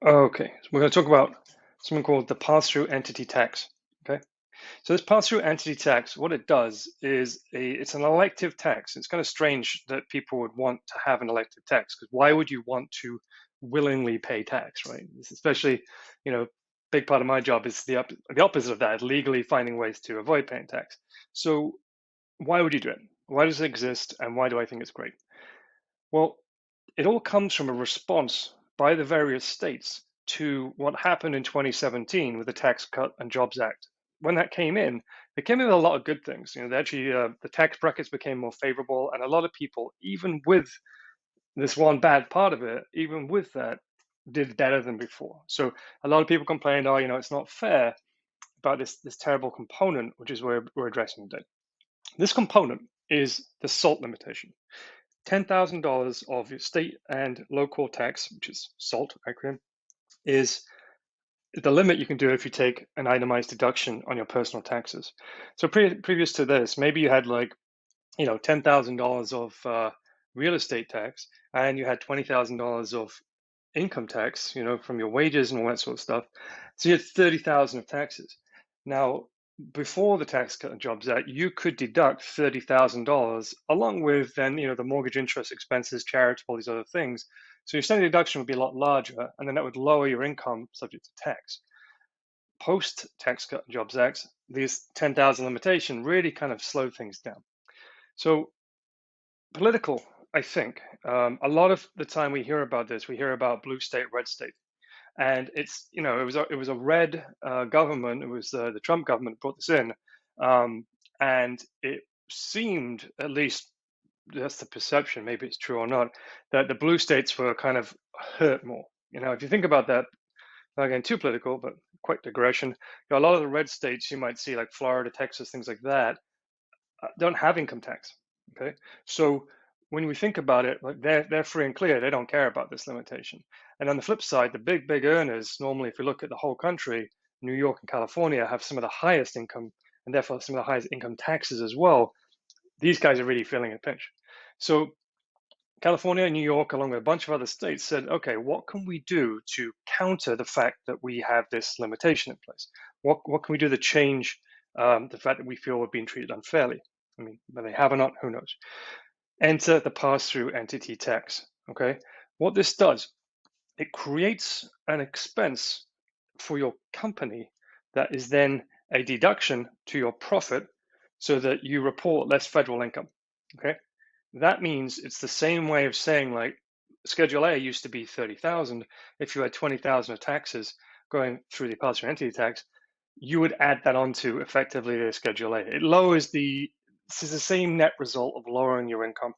Okay, so we're going to talk about something called the pass-through entity tax. Okay, so this pass-through entity tax, what it does is it's an elective tax. It's kind of strange that people would want to have an elective tax because why would you want to willingly pay tax, right? It's especially, you know, big part of my job is the opposite of that, legally finding ways to avoid paying tax. So why would you do it? Why does it exist, and why do I think it's great? Well, it all comes from a response by the various states to what happened in 2017 with the Tax Cut and Jobs Act. When that came in, it came in with a lot of good things. They actually, the tax brackets became more favorable, and a lot of people, even with this one bad part of it, even with that, did better than before. So a lot of people complained, oh, it's not fair about this terrible component, which is where we're addressing today. This component is the SALT limitation. $10,000 of your state and local tax, which is SALT acronym, is the limit you can do if you take an itemized deduction on your personal taxes. So previous to this, maybe you had $10,000 of real estate tax, and you had $20,000 of income tax, from your wages and all that sort of stuff. So you had 30,000 of taxes. Now, before the Tax Cut and Jobs Act, you could deduct $30,000 along with then, the mortgage interest expenses, charitable, these other things. So your standard deduction would be a lot larger, and then that would lower your income subject to tax. Post Tax Cut and Jobs Act, this 10,000 limitation really kind of slowed things down. So political, I think. A lot of the time we hear about this, we hear about blue state, red state. And it was a red government. It was the Trump government brought this in, and it seemed, at least that's the perception, maybe it's true or not, that the blue states were kind of hurt more. If you think about that, not getting too political, but quite digression. A lot of the red states you might see, like Florida, Texas, things like that, don't have income tax. Okay, so when we think about it, like they're free and clear, they don't care about this limitation. And on the flip side, the big earners, normally, if you look at the whole country, New York and California have some of the highest income and therefore some of the highest income taxes as well. These guys are really feeling a pinch. So California and New York, along with a bunch of other states, said, okay, what can we do to counter the fact that we have this limitation in place? What can we do to change the fact that we feel we're being treated unfairly? I mean, whether they have or not, who knows? Enter the pass-through entity tax. Okay, what this does, it creates an expense for your company that is then a deduction to your profit so that you report less federal income. Okay, that means it's the same way of saying, like, Schedule A used to be 30,000. If you had 20,000 of taxes going through the pass-through entity tax, you would add that onto effectively the Schedule A. It lowers this is the same net result of lowering your income,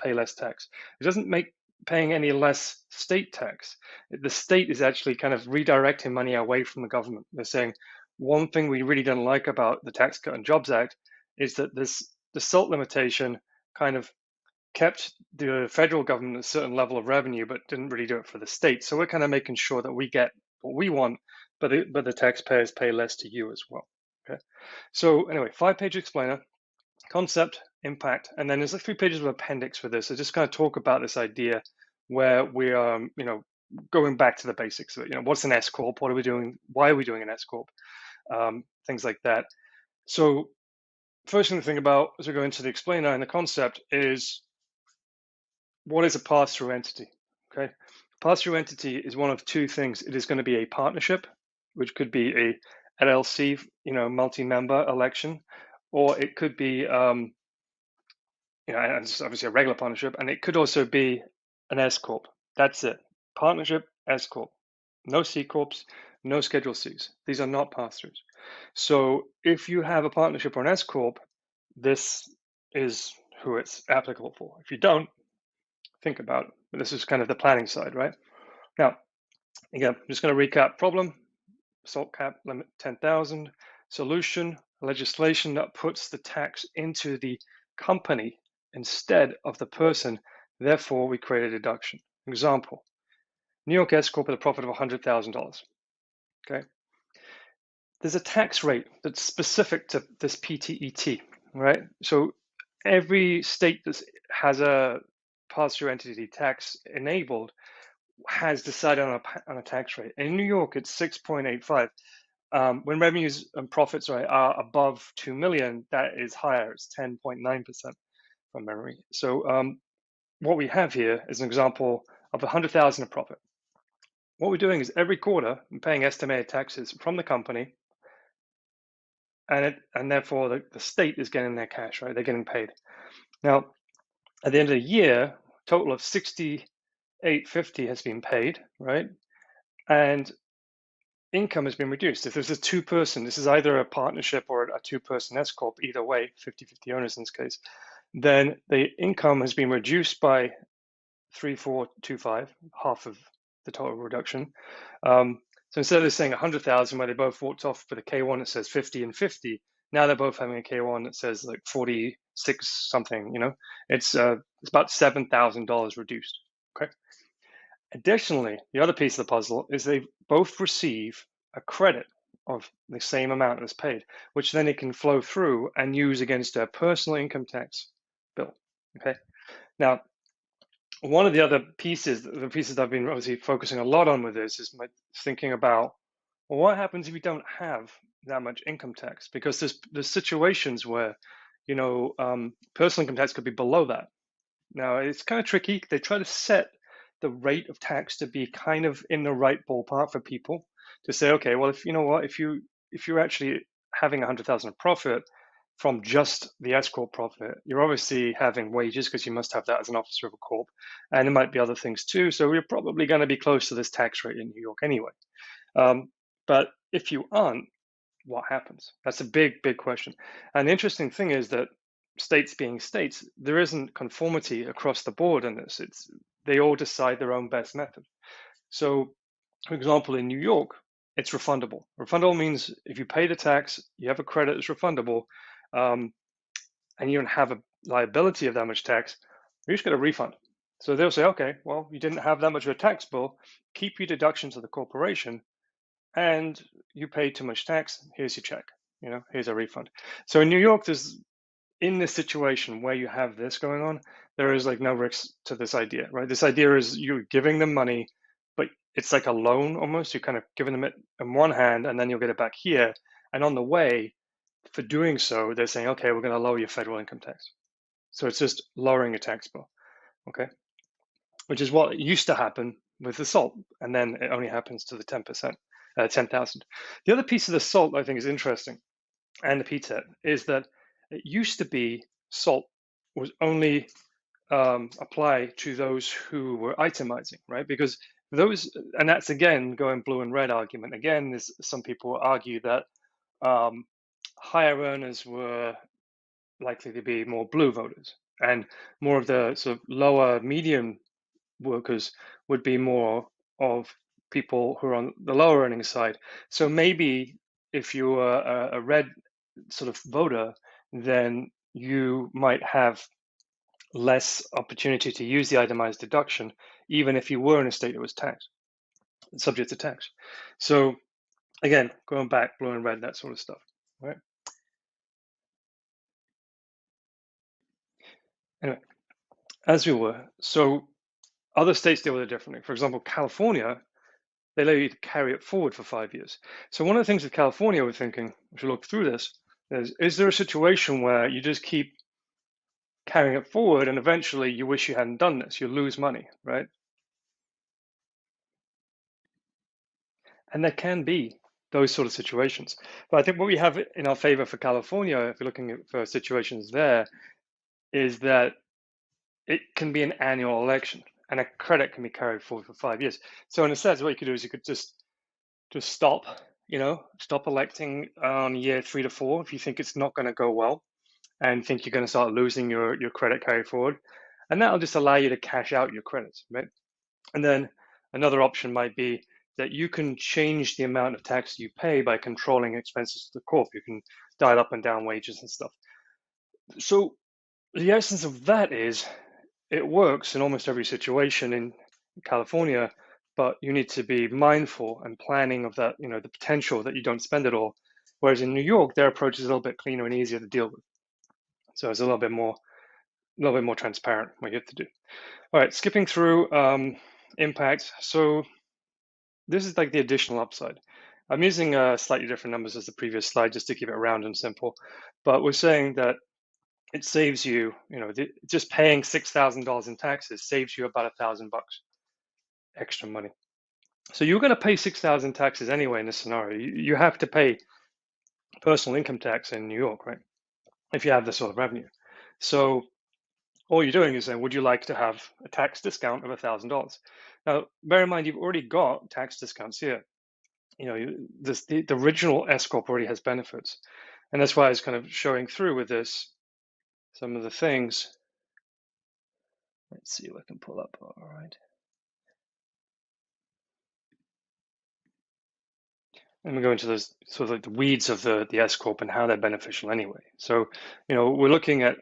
pay less tax. It doesn't make paying any less state tax. The state is actually kind of redirecting money away from the government. They're saying one thing we really don't like about the Tax Cut and Jobs Act is that the SALT limitation kind of kept the federal government a certain level of revenue, but didn't really do it for the state. So we're kind of making sure that we get what we want, but the taxpayers pay less to you as well. Okay. So anyway, 5-page explainer, concept, impact, and then there's like 3 pages of appendix for this. So just kind of talk about this idea where we are, going back to the basics of it. What's an S corp? What are we doing? Why are we doing an S corp? Things like that. So first thing to think about as we go into the explainer and the concept is, what is a pass-through entity? Okay, pass-through entity is one of 2 things. It is going to be a partnership, which could be a LLC, multi-member election, or it could be, it's obviously a regular partnership, and it could also be an S corp. That's it. Partnership, S corp. No C corps, no Schedule Cs. These are not pass-throughs. So if you have a partnership or an S corp, this is who it's applicable for. If you don't, think about it. But this is kind of the planning side, right? Now, again, I'm just going to recap. Problem, SALT cap limit 10,000. Solution, legislation that puts the tax into the company instead of the person. Therefore, we create a deduction. Example, New York S Corp with a profit of $100,000. Okay. There's a tax rate that's specific to this PTET, right? So every state that has a pass-through entity tax enabled has decided on a tax rate. In New York, it's 6.85. When revenues and profits are above 2 million, that is higher. It's 10.9% from memory. So what we have here is an example of 100,000 of profit. What we're doing is every quarter, we're paying estimated taxes from the company, and therefore the state is getting their cash, right? They're getting paid. Now, at the end of the year, a total of 6,850 has been paid, right? And income has been reduced. If there's a two-person, this is either a partnership or a two-person S corp, either way, 50-50 owners in this case, then the income has been reduced by 3,425, half of the total reduction. So instead of saying 100,000 where they both walked off with a K1 that says 50 and 50, now they're both having a K1 that says like 46 something, it's about $7,000 reduced. Okay. Additionally, the other piece of the puzzle is they both receive a credit of the same amount as paid, which then it can flow through and use against their personal income tax bill. Okay. Now, one of the other pieces, the pieces I've been obviously focusing a lot on with this, is my thinking about, well, what happens if you don't have that much income tax? Because there's situations where, personal income tax could be below that. Now, it's kind of tricky. They try to set the rate of tax to be kind of in the right ballpark for people to say, okay, well, if you're actually having 100,000 of profit from just the S corp profit, you're obviously having wages because you must have that as an officer of a corp, and there might be other things too. So you're probably going to be close to this tax rate in New York anyway. But if you aren't, what happens? That's a big, big question. And the interesting thing is that states being states, there isn't conformity across the board in this. They all decide their own best method. So, for example, in New York, it's refundable. Refundable means if you pay the tax, you have a credit that's refundable, and you don't have a liability of that much tax, you just get a refund. So they'll say, okay, well, you didn't have that much of a tax bill, keep your deduction to the corporation, and you paid too much tax, here's your check, here's a refund. So in New York, in this situation where you have this going on, there is like no risk to this idea, right? This idea is you're giving them money, but it's like a loan almost. You're kind of giving them it in one hand and then you'll get it back here. And on the way, for doing so, they're saying, okay, we're going to lower your federal income tax. So it's just lowering your tax bill, okay? Which is what used to happen with the SALT, and then it only happens to the 10%, 10,000. The other piece of the SALT I think is interesting, and the PTET, is that it used to be SALT was only apply to those who were itemizing, right? Because those, and that's again going blue and red argument. Again, there's some people argue that higher earners were likely to be more blue voters, and more of the sort of lower medium workers would be more of people who are on the lower earning side. So maybe if you were a red sort of voter, then you might have less opportunity to use the itemized deduction, even if you were in a state that was subject to tax. So again, going back, blue and red, that sort of stuff, right? Anyway, as we were, so other states deal with it differently. For example, California, they allow you to carry it forward for 5 years. So one of the things with California we're thinking, if you look through this, is there a situation where you just keep carrying it forward and eventually you wish you hadn't done this, you lose money, right? And there can be those sort of situations. But I think what we have in our favor for California, if you're looking for situations there, is that it can be an annual election and a credit can be carried forward for 5 years. So in a sense, what you could do is you could just stop, stop electing on year 3 to 4 if you think it's not going to go well and think you're going to start losing your credit carry forward. And that'll just allow you to cash out your credits, right? And then another option might be that you can change the amount of tax you pay by controlling expenses to the corp. You can dial up and down wages and stuff. So the essence of that is it works in almost every situation in California, but you need to be mindful and planning of that, the potential that you don't spend it all. Whereas in New York, their approach is a little bit cleaner and easier to deal with. So it's a little bit more transparent what you have to do. All right, skipping through. impact. So this is like the additional upside. I'm using slightly different numbers as the previous slide just to keep it round and simple. But we're saying that it saves you, just paying $6,000 in taxes saves you about $1,000 extra money. So you're going to pay 6,000 taxes anyway in this scenario. You have to pay personal income tax in New York, right? If you have this sort of revenue. So all you're doing is saying, would you like to have a tax discount of $1,000? Now, bear in mind, you've already got tax discounts here. The original S corp already has benefits, and that's why I was kind of showing through with this some of the things. Let's see if I can pull up. All right. And we go into those sort of like the weeds of the S corp and how they're beneficial anyway. So, we're looking at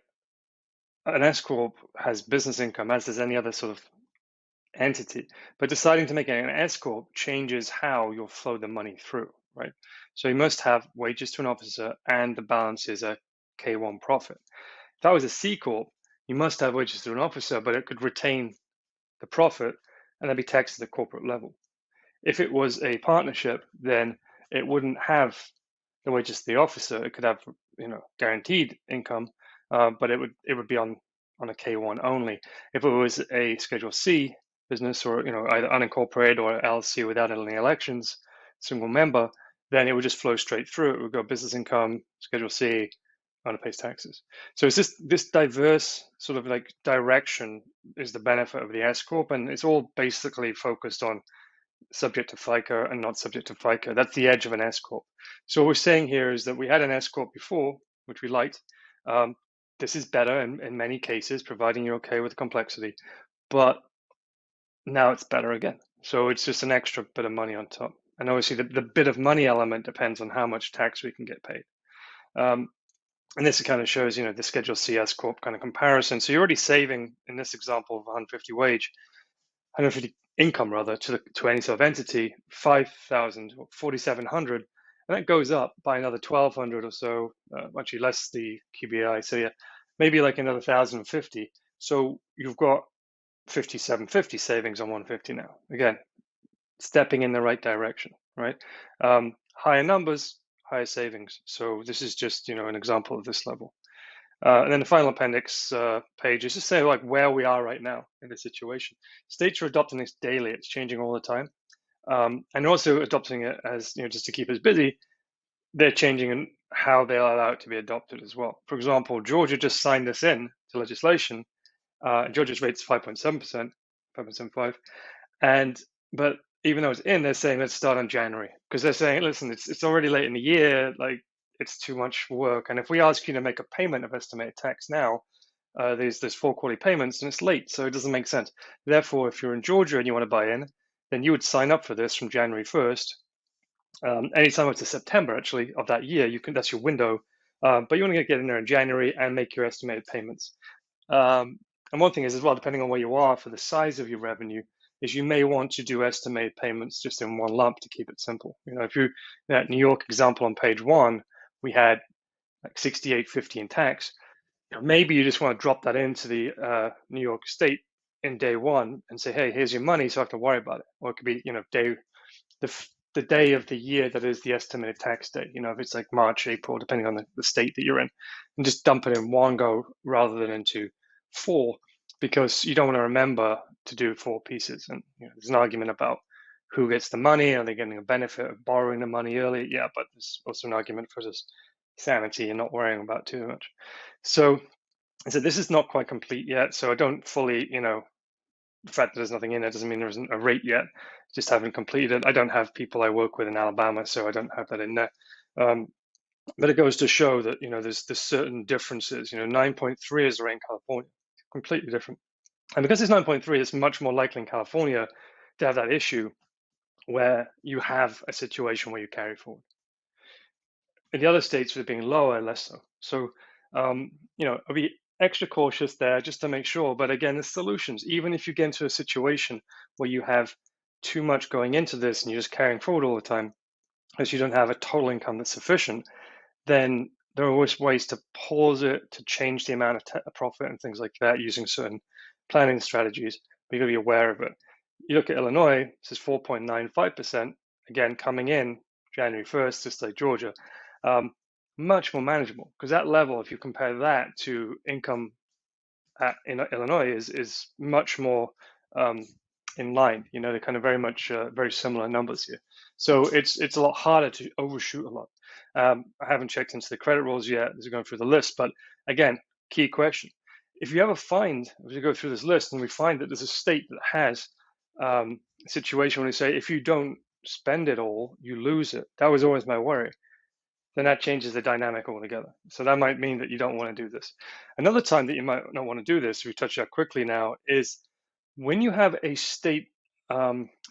an S corp has business income, as does any other sort of entity, but deciding to make it an S corp changes how you'll flow the money through, right? So you must have wages to an officer, and the balance is a K1 profit. If that was a C corp, you must have wages to an officer, but it could retain the profit and then be taxed at the corporate level. If it was a partnership, then it wouldn't have the wages to the officer. It could have, guaranteed income, but it would be on a K1 only. If it was a Schedule C business, or either unincorporated or LLC without any elections, single member, then it would just flow straight through. It would go business income, Schedule C, owner pays taxes. So it's just this diverse sort of like direction is the benefit of the S corp, and it's all basically focused on subject to FICA and not subject to FICA. That's the edge of an S corp. So what we're saying here is that we had an S corp before, which we liked. This is better in many cases, providing you're okay with the complexity, but now it's better again. So it's just an extra bit of money on top. And obviously the bit of money element depends on how much tax we can get paid. And this kind of shows, the Schedule C S corp kind of comparison. So you're already saving, in this example of 150 wage, 150 income rather, to any sort of entity, 5,000 or 4,700, and that goes up by another 1,200 or so, actually less the QBI. So yeah, maybe like another 1,050. So you've got 5,750 savings on 150 now. Again, stepping in the right direction, right? Higher numbers, higher savings. So this is just, an example of this level. And then the final appendix page is just say like where we are right now in the situation. States are adopting this daily; it's changing all the time, and also adopting it as just to keep us busy. They're changing in how they allow it to be adopted as well. For example, Georgia just signed this in to legislation. Georgia's rate's 5.7%, 5.75, but even though it's in, they're saying let's start on January, because they're saying, listen, it's already late in the year, like it's too much work. And if we ask you to make a payment of estimated tax now, there's 4 quarterly payments and it's late, so it doesn't make sense. Therefore, if you're in Georgia and you want to buy in, then you would sign up for this from January 1st. Anytime up to September, actually, of that year, that's your window. But you want to get in there in January and make your estimated payments. And one thing is as well, depending on where you are for the size of your revenue, is you may want to do estimated payments just in one lump to keep it simple. If you that New York example on page 1, we had like 68.50 in tax. Maybe you just want to drop that into the New York State in day 1 and say, hey, here's your money, so I have to worry about it. Or it could be, the day of the year that is the estimated tax day. If it's like March, April, depending on the state that you're in, and just dump it in one go rather than into 4, because you don't want to remember to do 4 pieces. And there's an argument about who gets the money. Are they getting a benefit of borrowing the money early? Yeah, but there's also an argument for just sanity and not worrying about too much. So this is not quite complete yet. So I don't fully, the fact that there's nothing in it doesn't mean there isn't a rate yet. Just haven't completed it. I don't have people I work with in Alabama, so I don't have that in there. But it goes to show that there's certain differences. 9.3 is the rate in California, completely different. And because it's 9.3, it's much more likely in California to have that issue where you have a situation where you carry forward. In the other states, with it being lower, less so. So, I'll be extra cautious there just to make sure. But again, there's solutions. Even if you get into a situation where you have too much going into this and you're just carrying forward all the time, as you don't have a total income that's sufficient, then there are always ways to pause it, to change the amount of profit and things like that using certain planning strategies. But you got to be aware of it. You look at Illinois, this is 4.95%, again, coming in January 1st, just like Georgia. Much more manageable, because that level, if you compare that to income in Illinois, is much more um, in line. They're kind of very much very similar numbers here. So it's a lot harder to overshoot a lot. I haven't checked into the credit rules yet as we're going through the list, but again, key question. If you ever find, as we go through this list, and we find that there's a state that has a situation where they say, if you don't spend it all, you lose it. That was always my worry. Then that changes the dynamic altogether. So that might mean that you don't want to do this. Another time that you might not want to do this, we touch that quickly now, is when you have a state,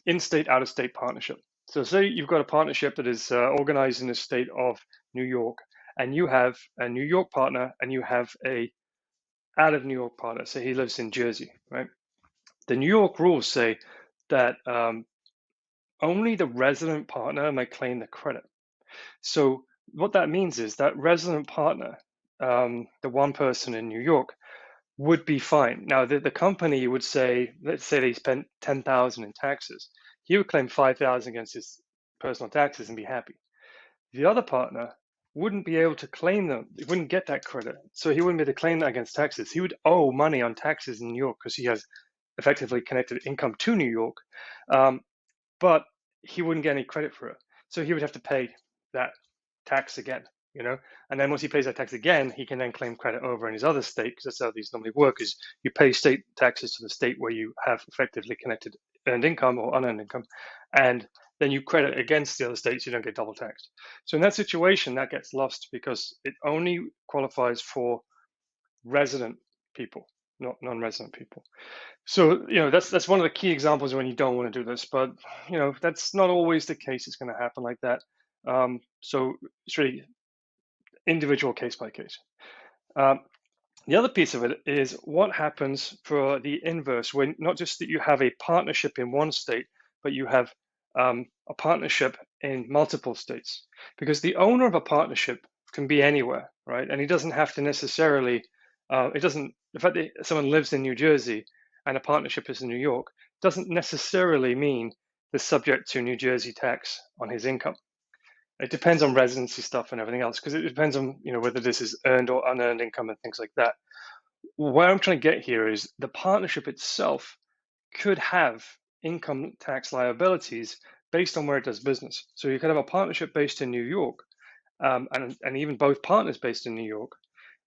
in-state, out-of-state partnership. So say you've got a partnership that is organized in the state of New York, and you have a New York partner, and you have a out of New York partner. So he lives in Jersey, right? The New York rules say that only the resident partner may claim the credit. So what that means is that resident partner, the one person in New York, would be fine. Now the company would say, let's say they spent 10,000 in taxes. He would claim 5,000 against his personal taxes and be happy. The other partner wouldn't be able to claim them. He wouldn't get that credit. So he wouldn't be able to claim that against taxes. He would owe money on taxes in New York because he has effectively connected income to New York. But he wouldn't get any credit for it. So he would have to pay that tax again. And then once he pays that tax again, he can then claim credit over in his other state, because that's how these normally work, is you pay state taxes to the state where you have effectively connected earned income or unearned income, and then you credit against the other states, you don't get double taxed. So in that situation, that gets lost because it only qualifies for resident people, not non-resident people. So that's one of the key examples when you don't want to do this, but that's not always the case. It's going to happen like that. So it's really individual case by case. The other piece of it is what happens for the inverse, when not just that you have a partnership in one state, but you have a partnership in multiple states. Because the owner of a partnership can be anywhere, right? And he doesn't have to necessarily, the fact that someone lives in New Jersey and a partnership is in New York doesn't necessarily mean they're subject to New Jersey tax on his income. It depends on residency stuff and everything else, because it depends on whether this is earned or unearned income and things like that. Where I'm trying to get here is the partnership itself could have income tax liabilities based on where it does business. So you could have a partnership based in New York, and even both partners based in New York,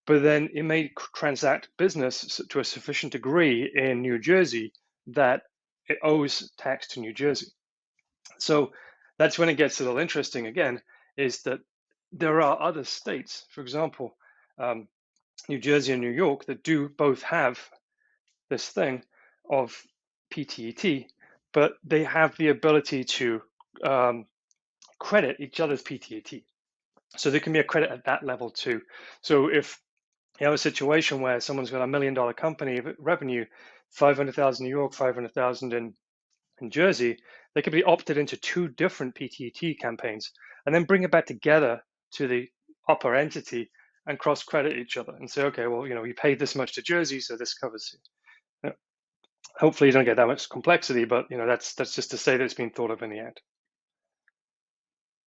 but then it may transact business to a sufficient degree in New Jersey that it owes tax to New Jersey. So that's when it gets a little interesting again, is that there are other states, for example, New Jersey and New York, that do both have this thing of PTET, but they have the ability to credit each other's PTET. So there can be a credit at that level too. So if you have a situation where someone's got $1 million company revenue, 500,000 New York, 500,000 in Jersey, they could be opted into two different PTET campaigns and then bring it back together to the upper entity and cross credit each other and say, okay, well, you paid this much to Jersey, so this covers it. Hopefully you don't get that much complexity, but that's just to say that it's been thought of in the end.